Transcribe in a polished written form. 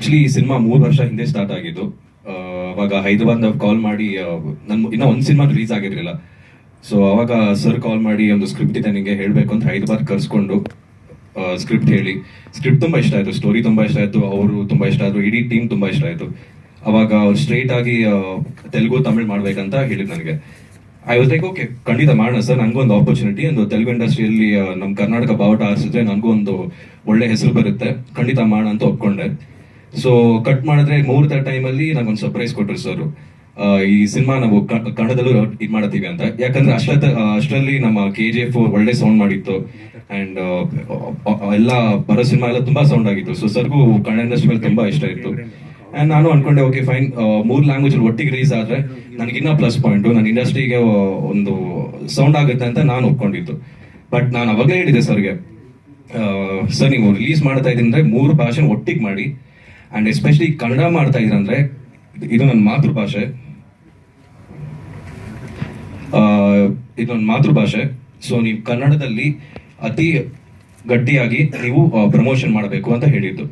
Actually ಈ cinema 3 ವರ್ಷ ಹಿಂದೆ ಸ್ಟಾರ್ಟ್ ಆಗಿದ್ದು. ಅವಾಗ ಹೈದರಾಬಾದ್ ಕಾಲ್ ಮಾಡಿ ಇನ್ನೂ ಒಂದು ಸಿನಿಮಾ ರಿಲೀಸ್ ಆಗಿರಲಿಲ್ಲ. ಸೊ ಅವಾಗ ಸರ್ ಕಾಲ್ ಮಾಡಿ ಒಂದು ಸ್ಕ್ರಿಪ್ಟ್ ಇದೆ ನಿಮಗೆ ಹೇಳಬೇಕು ಅಂತ ಹೈದರಾಬಾದ್ ಕರ್ಸ್ಕೊಂಡು ಸ್ಕ್ರಿಪ್ಟ್ ಹೇಳಿ, ಸ್ಕ್ರಿಪ್ಟ್ ತುಂಬ ಇಷ್ಟ ಆಯಿತು, ಸ್ಟೋರಿ ತುಂಬ ಇಷ್ಟ ಆಯಿತು, ಅವರು ತುಂಬ ಇಷ್ಟ ಆಯಿತು, ಇಡೀ ಟೀಮ್ ತುಂಬ ಇಷ್ಟ ಆಯಿತು. ಅವಾಗ ಅವ್ರು ಸ್ಟ್ರೈಟ್ ಆಗಿ ತೆಲುಗು ತಮಿಳ್ ಮಾಡ್ಬೇಕಂತ ಹೇಳಿದ್ರು ನನಗೆ. ಐ ವಾಸ್ ಲೈಕ್ ಓಕೆ, ಖಂಡಿತ ಮಾಡೋಣ ಸರ್, ನನಗೊಂದು ಆಪರ್ಚುನಿಟಿ, ಒಂದು ತೆಲುಗು ಇಂಡಸ್ಟ್ರಿಯಲ್ಲಿ ನಮ್ಮ ಕರ್ನಾಟಕ ಬಾವುಟ ಆರಿಸಿದ್ರೆ ನನಗೂ ಒಂದು ಒಳ್ಳೆ ಹೆಸರು ಬರುತ್ತೆ, ಖಂಡಿತ ಮಾಡೋಣ ಅಂತ ಒಪ್ಕೊಂಡೆ. ಸೊ ಕಟ್ ಮಾಡಿದ್ರೆ ಮುಹೂರ್ತ ಟೈಮಲ್ಲಿ ನಂಗೊಂದು ಸರ್ಪ್ರೈಸ್ ಕೊಟ್ಟರು ಸರ್. ಈ ಸಿನಿಮಾ ನಾವು ಕನ್ನಡದಲ್ಲೂ ಇದು ಮಾಡತ್ತೀವಿ ಅಂತ. ಯಾಕಂದ್ರೆ ಅಷ್ಟರಲ್ಲಿ ನಮ್ಮ KGF ಒಳ್ಳೆ ಸೌಂಡ್ ಮಾಡಿತ್ತು ಅಂಡ್ ಎಲ್ಲ ಬರೋ ಸಿನಿಮಾ ಎಲ್ಲ ತುಂಬಾ ಸೌಂಡ್ ಆಗಿತ್ತು. ಸೊ ಸರ್ಗೂ ಕನ್ನಡ ಇಂಡಸ್ಟ್ರಿ ಮೇಲೆ ತುಂಬಾ ಇಷ್ಟ ಇತ್ತು. ಅಂಡ್ ನಾನು ಅನ್ಕೊಂಡೆ ಓಕೆ ಫೈನ್, 3 ಲ್ಯಾಂಗ್ವೇಜ್ ಒಟ್ಟಿಗೆ ರಿಲೀಸ್ ಆದ್ರೆ ನನಗಿನ್ನ ಪ್ಲಸ್ ಪಾಯಿಂಟ್, ನನ್ನ ಇಂಡಸ್ಟ್ರಿಗೆ ಒಂದು ಸೌಂಡ್ ಆಗುತ್ತೆ ಅಂತ ನಾನು ಒಪ್ಕೊಂಡಿದ್ದು. ಬಟ್ ನಾನು ಅವಾಗಲೇ ಹೇಳಿದೆ ಸರ್ಗೆ, ಸರ್ ನೀವು ರಿಲೀಸ್ ಮಾಡ್ತಾ ಇದ್ದೀನಿ ಅಂದ್ರೆ 3 ಭಾಷೆ ಒಟ್ಟಿಗೆ ಮಾಡಿ, ಅಂಡ್ ಎಸ್ಪೆಷಲಿ ಕನ್ನಡ ಮಾಡ್ತಾ ಇದ್ದೀರ ಅಂದ್ರೆ ಇದು ನನ್ನ ಮಾತೃಭಾಷೆ, ಇದು ನನ್ನ ಮಾತೃಭಾಷೆ. ಸೊ ನೀವು ಕನ್ನಡದಲ್ಲಿ ಅತಿ ಗಟ್ಟಿಯಾಗಿ ನೀವು ಪ್ರಮೋಷನ್ ಮಾಡಬೇಕು ಅಂತ ಹೇಳಿದ್ದು.